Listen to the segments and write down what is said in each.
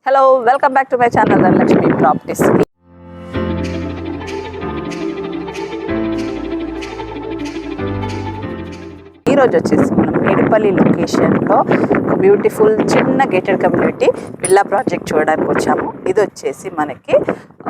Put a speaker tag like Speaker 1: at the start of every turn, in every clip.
Speaker 1: Hello, welcome back to my channel Dhanalakshmi Properties. ఈ రోజు వచ్చేసి మనం మేడిపల్లి లొకేషన్లో ఒక బ్యూటిఫుల్ చిన్న గేటెడ్ కమ్యూనిటీ విల్లా ప్రాజెక్ట్ చూడడానికి వచ్చాము. ఇది వచ్చేసి మనకి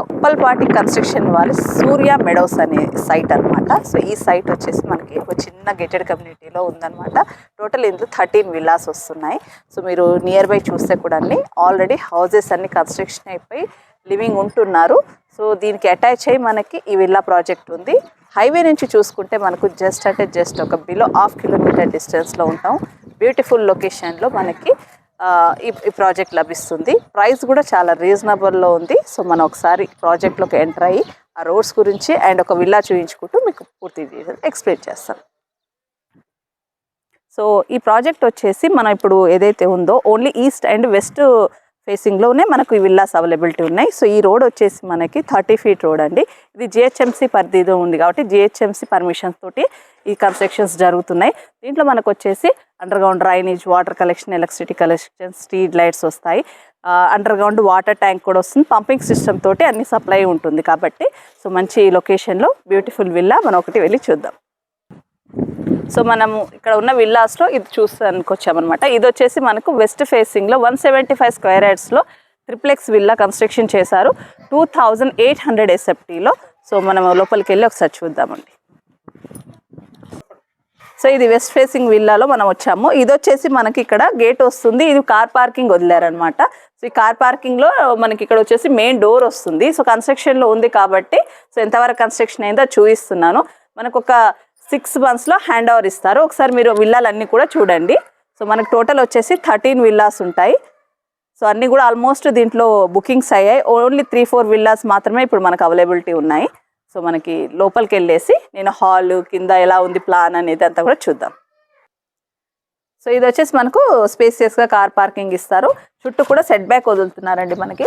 Speaker 1: ఉప్పల్పాటి కన్స్ట్రక్షన్ వాళ్ళు సూర్య మెడోస్ అనే సైట్ అనమాట. సో ఈ సైట్ వచ్చేసి మనకి ఒక చిన్న గేటెడ్ కమ్యూనిటీలో ఉందన్నమాట. టోటల్ ఇందులో 13 విల్లాస్ వస్తున్నాయి. సో మీరు నియర్ బై చూస్తే కూడా ఆల్రెడీ హౌసెస్ అన్ని కన్స్ట్రక్షన్ అయిపోయి లివింగ్ ఉంటున్నారు. సో దీనికి అటాచ్ అయ్యి మనకి ఈ విల్లా ప్రాజెక్ట్ ఉంది. హైవే నుంచి చూసుకుంటే మనకు జస్ట్ ఒక బిలో ½ కిలోమీటర్ డిస్టెన్స్లో ఉంటాం. బ్యూటిఫుల్ లొకేషన్లో మనకి ఈ ప్రాజెక్ట్ లభిస్తుంది. ప్రైస్ కూడా చాలా రీజనబుల్లో ఉంది. సో మనం ఒకసారి ప్రాజెక్ట్లోకి ఎంటర్ అయ్యి ఆ రోడ్స్ గురించి అండ్ ఒక విల్లా చూపించుకుంటూ మీకు పూర్తి ఎక్స్ప్లెయిన్ చేస్తాం. సో ఈ ప్రాజెక్ట్ వచ్చేసి మనం ఇప్పుడు ఏదైతే ఉందో ఓన్లీ ఈస్ట్ అండ్ వెస్ట్ ఫేసింగ్లోనే మనకు ఈ విల్లాస్ అవైలబిలిటీ ఉన్నాయి. సో ఈ రోడ్ వచ్చేసి మనకి 30 ఫీట్ రోడ్ అండి. ఇది జిహెచ్ఎంసీ పరిధిలో ఉంది కాబట్టి జిహెచ్ఎంసీ పర్మిషన్స్ తోటి ఈ కన్స్ట్రక్షన్స్ జరుగుతున్నాయి. దీంట్లో మనకు వచ్చేసి underground drainage, water collection, electricity collection, street lights వస్తాయి. అండర్గ్రౌండ్ వాటర్ ట్యాంక్ కూడా వస్తుంది. పంపింగ్ సిస్టమ్ తోటి అన్ని సప్లై ఉంటుంది కాబట్టి సో మంచి లొకేషన్లో బ్యూటిఫుల్ విల్లా మనం ఒకటి వెళ్ళి చూద్దాం. సో మనము ఇక్కడ ఉన్న విల్లాస్లో ఇది చూస్తానికి వచ్చామన్నమాట. ఇది వచ్చేసి మనకు వెస్ట్ ఫేసింగ్లో 175 స్క్వేర్ యార్డ్స్లో ట్రిప్లెక్స్ విల్లా కన్స్ట్రక్షన్ చేశారు 2800 SFTలో. సో మనం లోపలికి వెళ్ళి ఒకసారి చూద్దామండి. సో ఇది వెస్ట్ ఫేసింగ్ విల్లాలో మనం వచ్చాము. ఇది వచ్చేసి మనకి ఇక్కడ గేట్ వస్తుంది. ఇది కార్ పార్కింగ్ వదిలేరనమాట. సో ఈ కార్ పార్కింగ్లో మనకి ఇక్కడ వచ్చేసి మెయిన్ డోర్ వస్తుంది. సో కన్స్ట్రక్షన్లో ఉంది కాబట్టి సో ఎంతవరకు కన్స్ట్రక్షన్ అయిందో చూపిస్తున్నాను. మనకు ఒక 6 monthsలో హ్యాండ్ ఓవర్ ఇస్తారు. ఒకసారి మీరు విల్లాలన్నీ కూడా చూడండి. సో మనకు టోటల్ వచ్చేసి 13 విల్లాస్ ఉంటాయి. సో అన్నీ కూడా ఆల్మోస్ట్ దీంట్లో బుకింగ్స్ అయ్యాయి. ఓన్లీ 3-4 విల్లాస్ మాత్రమే ఇప్పుడు మనకు అవైలబిలిటీ ఉన్నాయి. సో మనకి లోపలికి వెళ్ళేసి నేను హాల్ కింద ఎలా ఉంది ప్లాన్ అనేది అంతా కూడా చూద్దాం. సో ఇది వచ్చేసి మనకు స్పేసియస్గా కార్ పార్కింగ్ ఇస్తారు. చుట్టూ కూడా సెట్ బ్యాక్ వదులుతున్నారండి. మనకి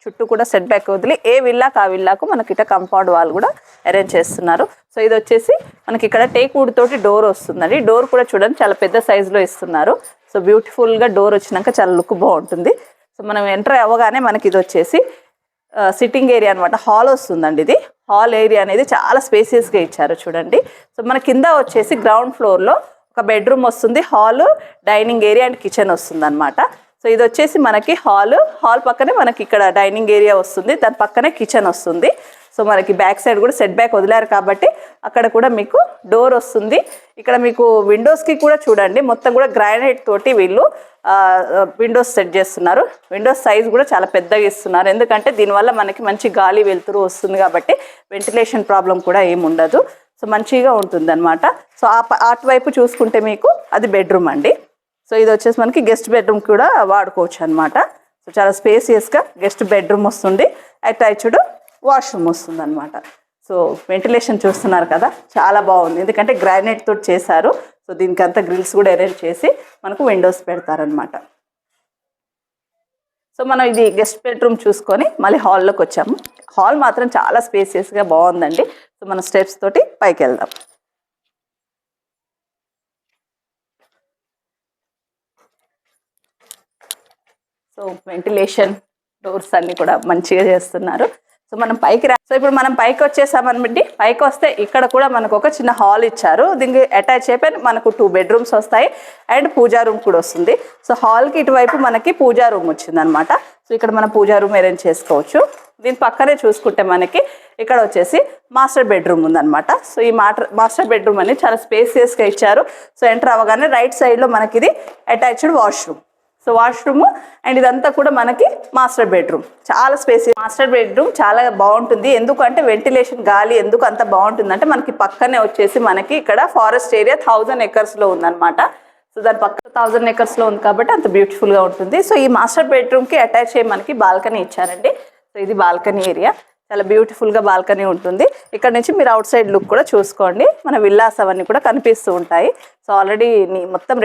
Speaker 1: చుట్టూ కూడా సెట్ బ్యాక్ వదిలి ఏ విల్లాకు ఆ విల్లాకు మనకి ఇట్లా కంపౌండ్ వాల్ కూడా అరేంజ్ చేస్తున్నారు. సో ఇది వచ్చేసి మనకి ఇక్కడ టేక్ వుడ్ తోటి డోర్ వస్తుందండి. డోర్ కూడా చూడండి చాలా పెద్ద సైజులో ఇస్తున్నారు. సో బ్యూటిఫుల్గా డోర్ వచ్చినాక చాలా లుక్ బాగుంటుంది. సో మనం ఎంటర్ అవ్వగానే మనకి ఇది వచ్చేసి సిట్టింగ్ ఏరియా అనమాట. హాల్ వస్తుందండి. ఇది హాల్ ఏరియా అనేది చాలా స్పేసియస్గా ఇచ్చారు చూడండి. సో మన కింద వచ్చేసి గ్రౌండ్ ఫ్లోర్లో ఒక బెడ్రూమ్ వస్తుంది. Hall, dining area and kitchen వస్తుంది అనమాట. సో ఇది వచ్చేసి మనకి హాల్ పక్కనే మనకి ఇక్కడ డైనింగ్ ఏరియా వస్తుంది. దాని పక్కనే కిచెన్ వస్తుంది. సో మనకి బ్యాక్ సైడ్ కూడా సెట్ బ్యాక్ వదిలారు కాబట్టి అక్కడ కూడా మీకు డోర్ వస్తుంది. ఇక్కడ మీకు విండోస్కి కూడా చూడండి మొత్తం కూడా గ్రానైట్ తోటి వీళ్ళు విండోస్ సెట్ చేస్తున్నారు. విండోస్ సైజ్ కూడా చాలా పెద్దగా ఇస్తున్నారు. ఎందుకంటే దీనివల్ల మనకి మంచి గాలి వెలుతురు వస్తుంది కాబట్టి వెంటిలేషన్ ప్రాబ్లం కూడా ఏమి ఉండదు. సో మంచిగా ఉంటుంది అనమాట. సో అటువైపు చూసుకుంటే మీకు అది బెడ్రూమ్ అండి. సో ఇది వచ్చేసి మనకి గెస్ట్ బెడ్రూమ్ కూడా వాడుకోవచ్చు అనమాట. సో చాలా స్పేసియస్గా గెస్ట్ బెడ్రూమ్ వస్తుంది. అటాచ్డ్ వాష్రూమ్ వస్తుంది అనమాట. సో వెంటిలేషన్ చూస్తున్నారు కదా చాలా బాగుంది. ఎందుకంటే గ్రానైట్ తోటి చేశారు. సో దీనికి అంతా గ్రిల్స్ కూడా అరేంజ్ చేసి మనకు విండోస్ పెడతారనమాట. సో మనం ఇది గెస్ట్ బెడ్రూమ్ చూసుకొని మళ్ళీ హాల్లోకి వచ్చాము. హాల్ మాత్రం చాలా స్పేసియస్గా బాగుందండి. సో మనం స్టెప్స్ తోటి పైకి వెళ్దాం. సో వెంటిలేషన్ డోర్స్ అన్నీ కూడా మంచిగా చేస్తున్నారు. సో మనం పైకి సో ఇప్పుడు మనం పైకి వచ్చేసామనండి. పైకి వస్తే ఇక్కడ కూడా మనకు ఒక చిన్న హాల్ ఇచ్చారు. దీనికి అటాచ్ అయిపోయి మనకు 2 బెడ్రూమ్స్ వస్తాయి అండ్ పూజా రూమ్ కూడా వస్తుంది. సో హాల్కి ఇటువైపు మనకి పూజా రూమ్ వచ్చిందనమాట. సో ఇక్కడ మనం పూజా రూమ్ అరేంజ్ చేసుకోవచ్చు. దీని పక్కనే చూసుకుంటే మనకి ఇక్కడ వచ్చేసి మాస్టర్ బెడ్రూమ్ ఉందన్నమాట. సో ఈ మాస్టర్ బెడ్రూమ్ అనేది చాలా స్పేసియస్గా ఇచ్చారు. సో ఎంటర్ అవ్వగానే రైట్ సైడ్లో మనకి ఇది attached washroom. So washroom and ఇదంతా కూడా మనకి మాస్టర్ బెడ్రూమ్. చాలా స్పేసియస్ మాస్టర్ బెడ్రూమ్ చాలా బాగుంటుంది. ఎందుకంటే వెంటిలేషన్ గాలి ఎందుకు అంత బాగుంటుందంటే మనకి పక్కనే వచ్చేసి మనకి ఇక్కడ ఫారెస్ట్ ఏరియా 1000 acresలో ఉందన్నమాట. సో దాని పక్క 1000 acresలో ఉంది కాబట్టి అంత బ్యూటిఫుల్గా ఉంటుంది. సో ఈ మాస్టర్ బెడ్రూమ్కి అటాచ్ అయ్యి మనకి బాల్కనీ ఇచ్చారండి. సో ఇది బాల్కనీ ఏరియా చాలా బ్యూటిఫుల్గా బాల్కనీ ఉంటుంది. ఇక్కడ నుంచి మీరు అవుట్ సైడ్ లుక్ కూడా చూసుకోండి. మన విల్లాస్ అవన్నీ కూడా కనిపిస్తూ ఉంటాయి. సో ఆల్రెడీ మొత్తం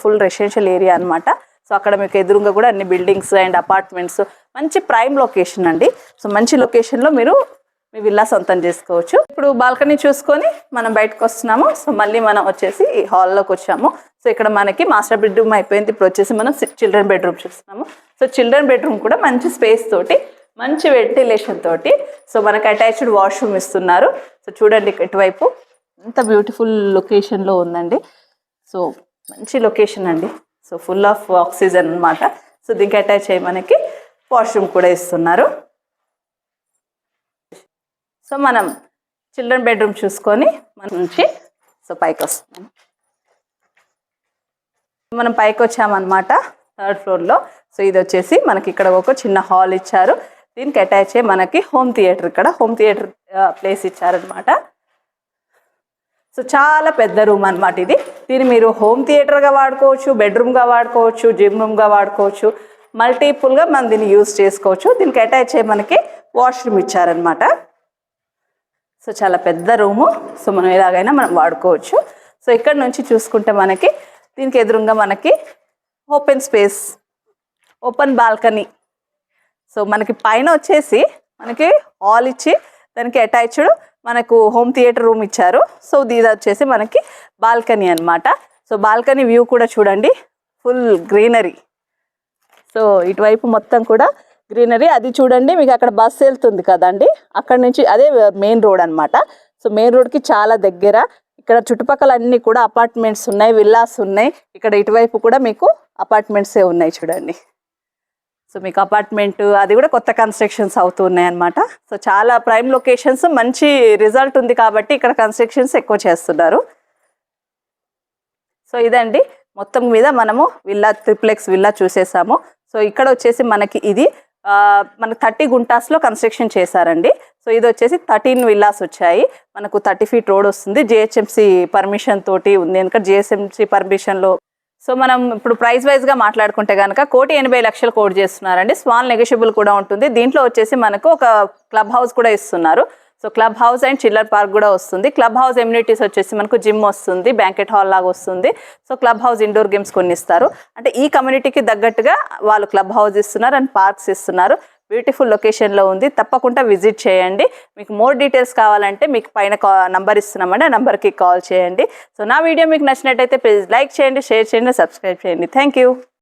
Speaker 1: ఫుల్ రెసిడెన్షియల్ ఏరియా అనమాట. సో అక్కడ మీకు ఎదురుగా కూడా అన్ని బిల్డింగ్స్ అండ్ అపార్ట్మెంట్స్ మంచి ప్రైమ్ లొకేషన్ అండి. సో మంచి లొకేషన్లో మీరు మీ విల్లా సొంతం చేసుకోవచ్చు. ఇప్పుడు బాల్కనీ చూసుకొని మనం బయటకు వస్తున్నాము. సో మళ్ళీ మనం వచ్చేసి ఈ హాల్లోకి వచ్చాము. సో ఇక్కడ మనకి మాస్టర్ బెడ్రూమ్ అయిపోయింది. ఇప్పుడు వచ్చేసి మనం చిల్డ్రన్ బెడ్రూమ్ చూస్తున్నాము. సో చిల్డ్రన్ బెడ్రూమ్ కూడా మంచి స్పేస్ తోటి, మంచి వెంటిలేషన్ తోటి, సో మనకి అటాచ్డ్ వాష్రూమ్ ఇస్తున్నారు. సో చూడండి ఇటువైపు ఎంత బ్యూటిఫుల్ లొకేషన్లో ఉందండి. సో మంచి లొకేషన్ అండి. సో ఫుల్ ఆఫ్ ఆక్సిజన్ అన్నమాట. సో దీనికి అటాచ్ అయ్యి మనకి వాష్రూమ్ కూడా ఇస్తున్నారు. సో మనం చిల్డ్రన్ బెడ్రూమ్ చూసుకొని మన నుంచి సో పైకి వస్తున్నాం. మనం పైకి వచ్చామన్నమాట 3rd ఫ్లోర్లో. సో ఇది వచ్చేసి మనకి ఇక్కడ ఒక చిన్న హాల్ ఇచ్చారు. దీనికి అటాచ్ అయ్యి మనకి హోమ్ థియేటర్, ఇక్కడ హోమ్ థియేటర్ ప్లేస్ ఇచ్చారనమాట. సో చాలా పెద్ద రూమ్ అనమాట ఇది. దీన్ని మీరు హోమ్ థియేటర్గా వాడుకోవచ్చు, బెడ్రూమ్గా వాడుకోవచ్చు, జిమ్ రూమ్గా వాడుకోవచ్చు, మల్టిపుల్గా మనం దీన్ని యూజ్ చేసుకోవచ్చు. దీనికి అటాచ్ అయ్యి మనకి వాష్రూమ్ ఇచ్చారనమాట. సో చాలా పెద్ద రూము. సో మనం ఎలాగైనా మనం వాడుకోవచ్చు. సో ఇక్కడ నుంచి చూసుకుంటే మనకి దీనికి ఎదురుగా మనకి open space, open balcony. So మనకి పైన వచ్చేసి మనకి హాల్ ఇచ్చి దానికి అటాచ్డ్ మనకు హోమ్ థియేటర్ రూమ్ ఇచ్చారు. సో ఇది వచ్చేసి మనకి బాల్కనీ అన్నమాట. సో బాల్కనీ వ్యూ కూడా చూడండి, ఫుల్ గ్రీనరీ. సో ఇటువైపు మొత్తం కూడా గ్రీనరీ. అది చూడండి మీకు అక్కడ బస్సు వెళ్తుంది కదండి, అక్కడ నుంచి అదే మెయిన్ రోడ్ అనమాట. సో మెయిన్ రోడ్కి చాలా దగ్గర. ఇక్కడ చుట్టుపక్కల అన్నీ కూడా అపార్ట్మెంట్స్ ఉన్నాయి, విల్లాస్ ఉన్నాయి. ఇక్కడ ఇటువైపు కూడా మీకు అపార్ట్మెంట్సే ఉన్నాయి చూడండి. సో మీకు అపార్ట్మెంట్ అది కూడా కొత్త కన్స్ట్రక్షన్స్ అవుతూ ఉన్నాయి అన్నమాట. సో చాలా ప్రైమ్ లొకేషన్స్, మంచి రిజల్ట్ ఉంది కాబట్టి ఇక్కడ కన్స్ట్రక్షన్స్ ఎక్కువ చేస్తున్నారు. సో ఇదండి మొత్తం మీద మనము విల్లా, ట్రిప్లెక్స్ విల్లా చూసేసాము. సో ఇక్కడ వచ్చేసి మనకి ఇది మనకు 30 గుంటాస్లో కన్స్ట్రక్షన్ చేశారండి. సో ఇది వచ్చేసి 13 విల్లాస్ వచ్చాయి. మనకు 30 ఫీట్ రోడ్ వస్తుంది. జిహెచ్ఎంసీ పర్మిషన్ తోటి ఉంది, ఎందుకంటే జిహెచ్ఎంసీ పర్మిషన్లో. సో మనం ఇప్పుడు ప్రైస్ వైజ్గా మాట్లాడుకుంటే కనుక 1,80,00,000 కోట్ చేస్తున్నారండి. స్మాల్ నెగోషియబుల్ కూడా ఉంటుంది. దీంట్లో వచ్చేసి మనకు ఒక క్లబ్ హౌస్ కూడా ఇస్తున్నారు. So club house and chiller park కూడా వస్తుంది. క్లబ్ హౌస్ ఎమ్యూనిటీస్ వచ్చేసి మనకు జిమ్ వస్తుంది, బ్యాంకెట్ హాల్ లాగా వస్తుంది. So club house indoor games కొన్ని ఇస్తారు. అంటే ఈ కమ్యూనిటీకి తగ్గట్టుగా వాళ్ళు క్లబ్ హౌస్ ఇస్తున్నారు అండ్ పార్క్స్ ఇస్తున్నారు. బ్యూటిఫుల్ లొకేషన్లో ఉంది. తప్పకుండా విజిట్ చేయండి. మీకు మోర్ డీటెయిల్స్ కావాలంటే మీకు పైన నంబర్ ఇస్తున్నామండి, ఆ నెంబర్కి కాల్ చేయండి. సో నా వీడియో మీకు నచ్చినట్టయితే ప్లీజ్ లైక్ చేయండి, షేర్ చేయండి, సబ్స్క్రైబ్ చేయండి. Thank you.